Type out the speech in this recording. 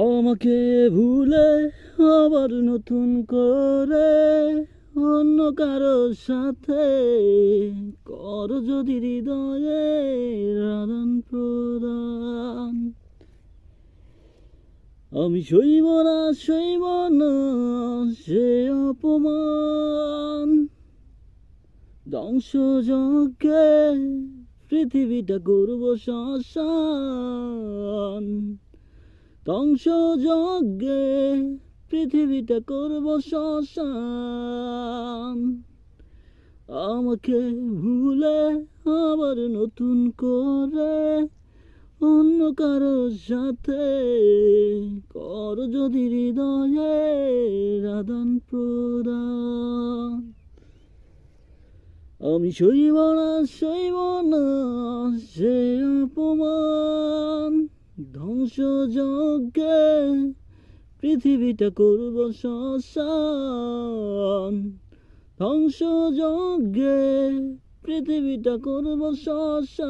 আমাকে ভুলে আবার নতুন করে অন্য কারো সাথে কর যদি হৃদয়ে আদান প্রদান। আমি সইব না সে অপমান, ধ্বংসযজ্ঞে পৃথিবীটা করব শ্মশান। ধ্বংসযজ্ঞে পৃথিবীটা করব শ্মশান। আমাকে ভুলে আবার নতুন করে অন্য কারো সাথে কর যদি হৃদয়ে আদান প্রদান। আমি সইব না সে অপমান, ধ্বংসযজ্ঞে পৃথিবীটা করব শ্মশান। ধ্বংসযজ্ঞে পৃথিবীটা করব শ্মশান।